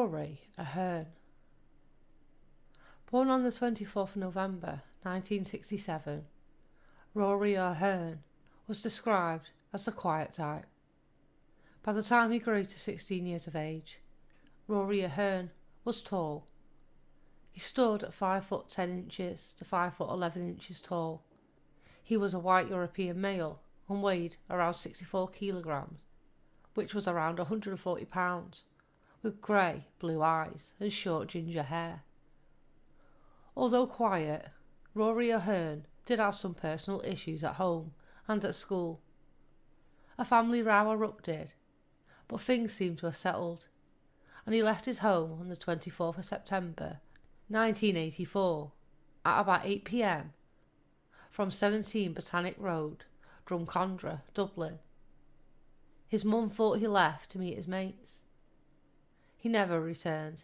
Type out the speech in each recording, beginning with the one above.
Rory Ahern. Born on the 24th of November 1967, Rory Ahern was described as the quiet type. By the time he grew to 16 years of age, Rory Ahern was tall. He stood at 5 foot 10 inches to 5 foot 11 inches tall. He was a white European male and weighed around 64 kilograms, which was around 140 pounds, with grey blue eyes and short ginger hair. Although quiet, Rory Ahern did have some personal issues at home and at school. A family row erupted, but things seemed to have settled, and he left his home on the 24th of September 1984 at about 8 p.m. from 17 Botanic Road, Drumcondra, Dublin. His mum thought he left to meet his mates. He never returned.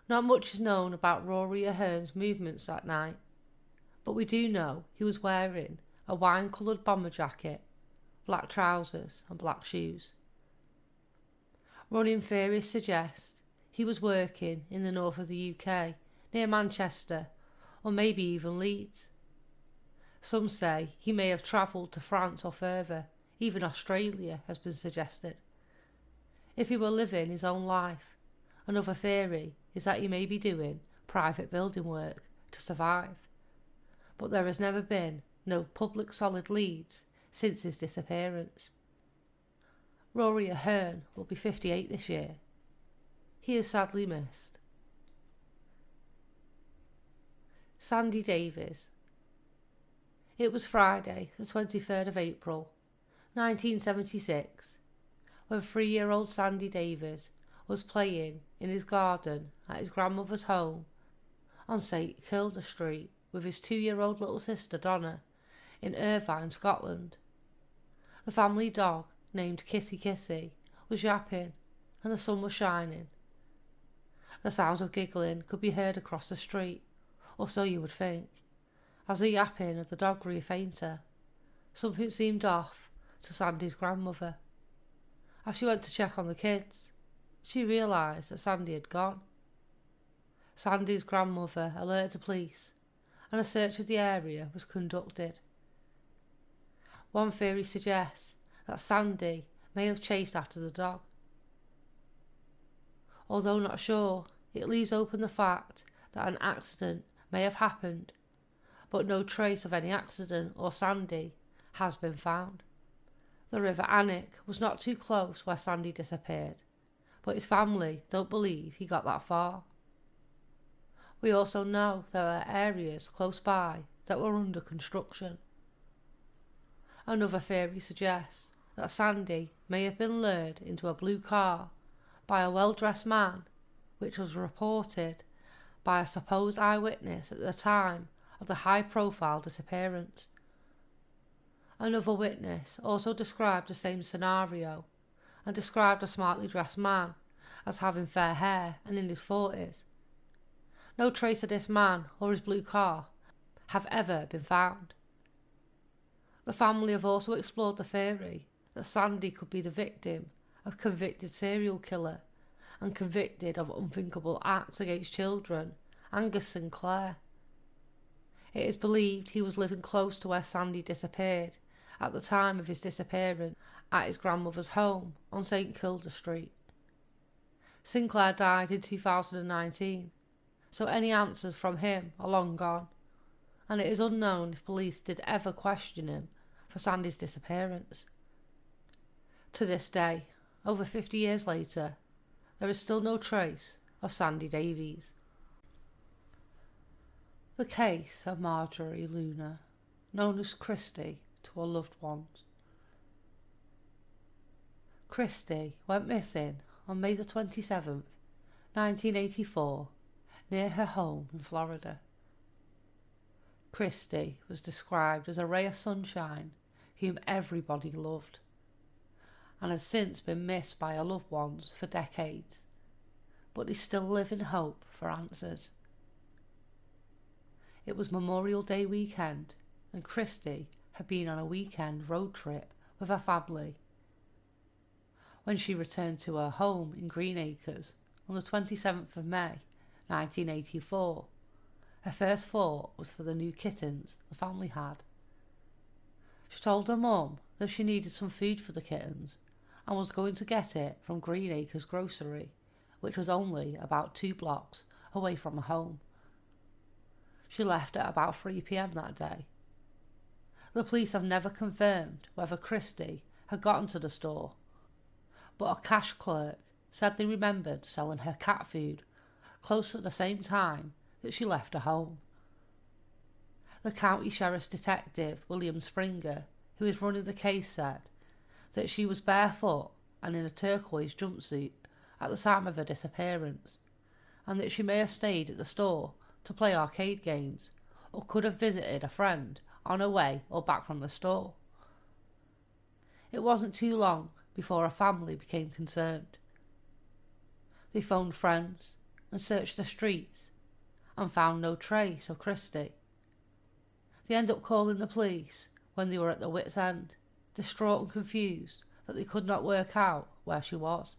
Not much is known about Rory Ahern's movements that night, but we do know he was wearing a wine-coloured bomber jacket, black trousers and black shoes. Running theories suggest he was working in the north of the UK, near Manchester, or maybe even Leeds. Some say he may have travelled to France or further, even Australia has been suggested. If he were living his own life, another theory is that he may be doing private building work to survive. But there has never been no public solid leads since his disappearance. Rory Ahern will be 58 this year. He is sadly missed. Sandy Davies. It was Friday, the 23rd of April, 1976, when 3-year-old Sandy Davies was playing in his garden at his grandmother's home on St Kilda Street with his 2-year-old little sister Donna in Irvine, Scotland. The family dog, named Kissy Kissy, was yapping and the sun was shining. The sounds of giggling could be heard across the street, or so you would think. As the yapping of the dog grew fainter, something seemed off to Sandy's grandmother. As she went to check on the kids, she realised that Sandy had gone. Sandy's grandmother alerted the police, and a search of the area was conducted. One theory suggests that Sandy may have chased after the dog. Although not sure, it leaves open the fact that an accident may have happened, but no trace of any accident or Sandy has been found. The River Annick was not too close where Sandy disappeared, but his family don't believe he got that far. We also know there are areas close by that were under construction. Another theory suggests that Sandy may have been lured into a blue car by a well-dressed man, which was reported by a supposed eyewitness at the time of the high-profile disappearance. Another witness also described the same scenario and described a smartly dressed man as having fair hair and in his 40s. No trace of this man or his blue car have ever been found. The family have also explored the theory that Sandy could be the victim of a convicted serial killer and convicted of unthinkable acts against children, Angus Sinclair. It is believed he was living close to where Sandy disappeared at the time of his disappearance at his grandmother's home on St Kilda Street. Sinclair died in 2019, so any answers from him are long gone, and it is unknown if police did ever question him for Sandy's disappearance. To this day, over 50 years later, there is still no trace of Sandy Davies. The case of Marjorie Luna, known as Christy to her loved ones. Christy went missing on May the 27th, 1984, near her home in Florida. Christy was described as a ray of sunshine whom everybody loved, and has since been missed by her loved ones for decades, but they still live in hope for answers. It was Memorial Day weekend, and Christy had been on a weekend road trip with her family. when she returned to her home in Greenacres on the 27th of May 1984. Her first thought was for the new kittens the family had. She told her mum that she needed some food for the kittens and was going to get it from Greenacres grocery, which was only about 2 blocks away from her home. She left at about 3 p.m. that day. The police have never confirmed whether Christie had gotten to the store, but a cash clerk said they remembered selling her cat food close at the same time that she left her home. The county sheriff's detective, William Springer, who is running the case, said that she was barefoot and in a turquoise jumpsuit at the time of her disappearance, and that she may have stayed at the store to play arcade games or could have visited a friend on her way or back from the store. It wasn't too long before her family became concerned. They phoned friends and searched the streets and found no trace of Christie. They ended up calling the police when they were at their wits' end, distraught and confused that they could not work out where she was.